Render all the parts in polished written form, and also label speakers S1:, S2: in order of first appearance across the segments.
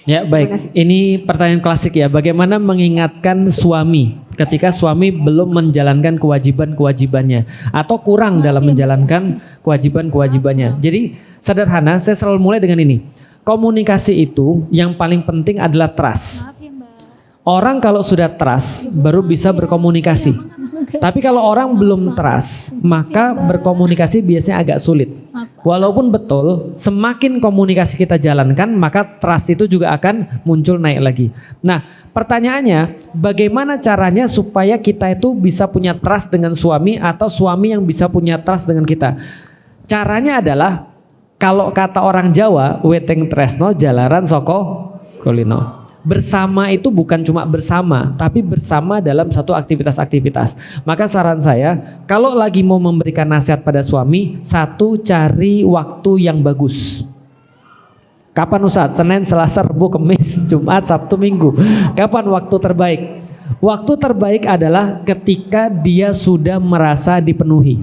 S1: Ya baik, ini pertanyaan klasik ya. Bagaimana mengingatkan suami ketika suami belum menjalankan kewajiban-kewajibannya atau kurang dalam menjalankan kewajiban-kewajibannya. Jadi sederhana, saya selalu mulai dengan ini. Komunikasi itu yang paling penting adalah trust. Orang kalau sudah trust baru bisa berkomunikasi. Tapi kalau orang belum trust, maka berkomunikasi biasanya agak sulit. Walaupun betul, semakin komunikasi kita jalankan, maka trust itu juga akan muncul naik lagi. Nah, pertanyaannya, bagaimana caranya supaya kita itu bisa punya trust dengan suami atau suami yang bisa punya trust dengan kita? Caranya adalah, kalau kata orang Jawa, weteng tresno jalaran soko kulino. Bersama itu bukan cuma bersama, tapi bersama dalam satu aktivitas-aktivitas. Maka saran saya, kalau lagi mau memberikan nasihat pada suami, satu, cari waktu yang bagus. Kapan Ustadz? Senin, Selasa, Rabu, Kamis, Jumat, Sabtu, Minggu. Kapan waktu terbaik? Waktu terbaik adalah ketika dia sudah merasa dipenuhi.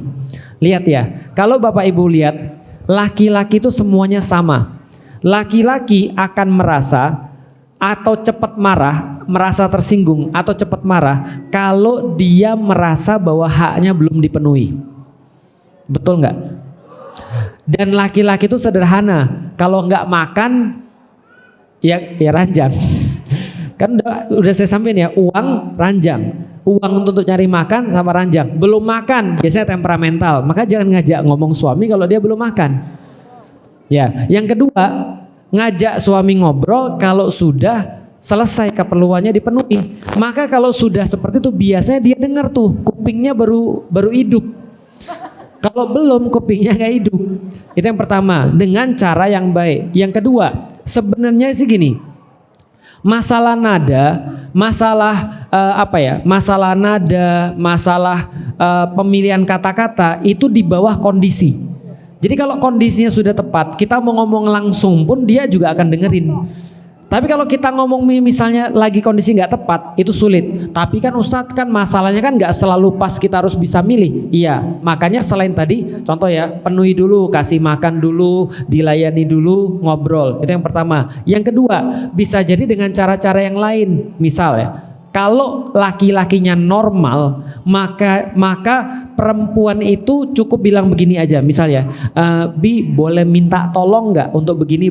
S1: Lihat ya, kalau Bapak Ibu lihat, laki-laki itu semuanya sama. Laki-laki akan merasa atau cepat marah, merasa tersinggung atau cepat marah kalau dia merasa bahwa haknya belum dipenuhi. Betul nggak? Dan laki-laki itu sederhana, kalau nggak makan ya ranjang. Kan udah saya sampaikan ya, uang ranjang, uang untuk nyari makan sama ranjang. Belum makan biasanya temperamental, maka jangan ngajak ngomong suami kalau dia belum makan. Ya, yang kedua, ngajak suami ngobrol kalau sudah selesai keperluannya dipenuhi. Maka kalau sudah seperti itu biasanya dia dengar tuh, kupingnya baru hidup. Kalau belum, kupingnya nggak hidup. Itu yang pertama, dengan cara yang baik. Yang kedua, sebenarnya sih gini, masalah nada, masalah masalah nada, masalah pemilihan kata-kata itu di bawah kondisi. Jadi kalau kondisinya sudah tepat, kita mau ngomong langsung pun dia juga akan dengerin. Tapi kalau kita ngomong misalnya lagi kondisi nggak tepat, itu sulit. Tapi kan Ustadz, kan masalahnya kan nggak selalu pas kita harus bisa milih. Iya, makanya selain tadi, contoh ya, penuhi dulu, kasih makan dulu, dilayani dulu, ngobrol. Itu yang pertama. Yang kedua, bisa jadi dengan cara-cara yang lain. Misal ya, kalau laki-lakinya normal, maka perempuan itu cukup bilang begini aja, misalnya, Bi boleh minta tolong nggak untuk begini.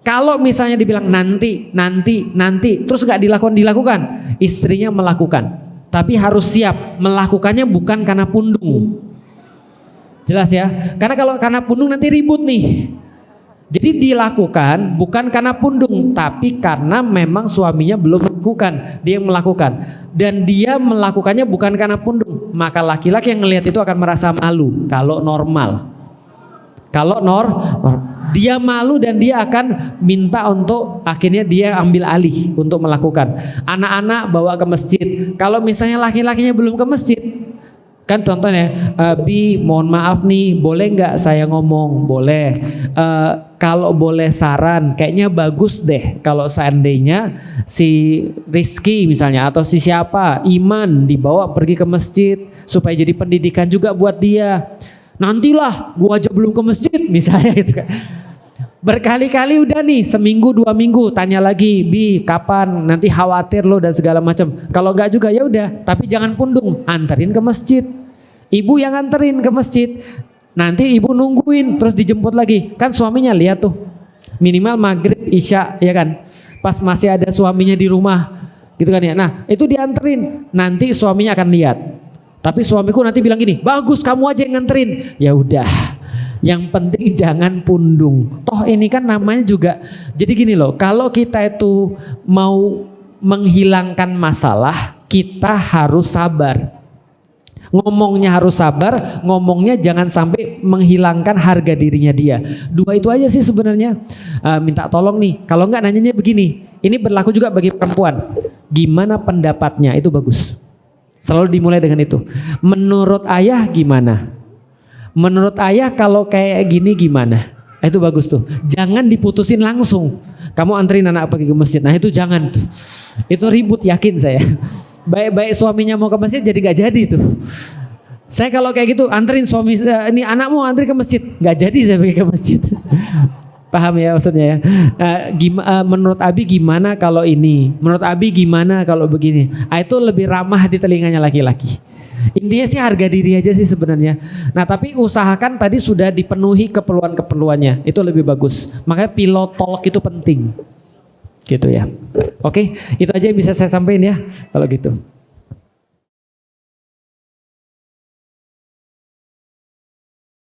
S1: Kalau misalnya dibilang nanti, terus nggak dilakukan, istrinya melakukan, tapi harus siap melakukannya bukan karena pundung, jelas ya? Karena kalau karena pundung nanti ribut nih. Jadi dilakukan bukan karena pundung, tapi karena memang suaminya belum melakukan, dia yang melakukan. Dan dia melakukannya bukan karena pundung, maka laki-laki yang ngelihat itu akan merasa malu kalau normal. Kalau dia malu dan dia akan minta untuk akhirnya dia ambil alih untuk melakukan. Anak-anak bawa ke masjid. Kalau misalnya laki-lakinya belum ke masjid, kan contohnya, Bi mohon maaf nih, boleh nggak saya ngomong? Boleh. Kalau boleh saran, kayaknya bagus deh kalau seandainya si Rizky misalnya atau si siapa, Iman, dibawa pergi ke masjid supaya jadi pendidikan juga buat dia. Nantilah, gua aja belum ke masjid misalnya gitu kan. Berkali-kali udah nih, seminggu 2 minggu tanya lagi, Bi kapan, nanti khawatir lo dan segala macam. Kalau enggak juga ya udah, tapi jangan pundung, anterin ke masjid. Ibu yang anterin ke masjid, nanti ibu nungguin terus dijemput lagi. Kan suaminya lihat tuh, minimal maghrib isya ya kan, pas masih ada suaminya di rumah gitu kan ya. Nah itu dianterin, nanti suaminya akan lihat. Tapi suamiku nanti bilang gini, bagus kamu aja yang nganterin. Ya udah, yang penting jangan pundung. Toh ini kan namanya juga. Jadi gini loh, kalau kita itu mau menghilangkan masalah, kita harus sabar. Ngomongnya harus sabar, ngomongnya jangan sampai menghilangkan harga dirinya dia. 2 itu aja sih sebenarnya. Minta tolong nih, kalau enggak nanyanya begini. Ini berlaku juga bagi perempuan. Gimana pendapatnya, itu bagus. Selalu dimulai dengan itu. Menurut ayah gimana? Menurut ayah kalau kayak gini gimana? Itu bagus tuh. Jangan diputusin langsung. Kamu anterin anak pergi ke masjid. Nah itu jangan tuh. Itu ribut yakin saya. Baik-baik suaminya mau ke masjid jadi gak jadi tuh. Saya kalau kayak gitu anterin suami, ini anakmu antri ke masjid. Gak jadi saya pergi ke masjid. Paham ya maksudnya ya. Menurut Abi gimana kalau ini? Menurut Abi gimana kalau begini? Itu lebih ramah di telinganya laki-laki. Intinya sih harga diri aja sih sebenarnya. Nah tapi usahakan tadi sudah dipenuhi keperluan-keperluannya. Itu lebih bagus. Makanya pillow talk itu penting. Gitu ya. Oke, itu aja yang bisa saya sampaikan ya kalau gitu.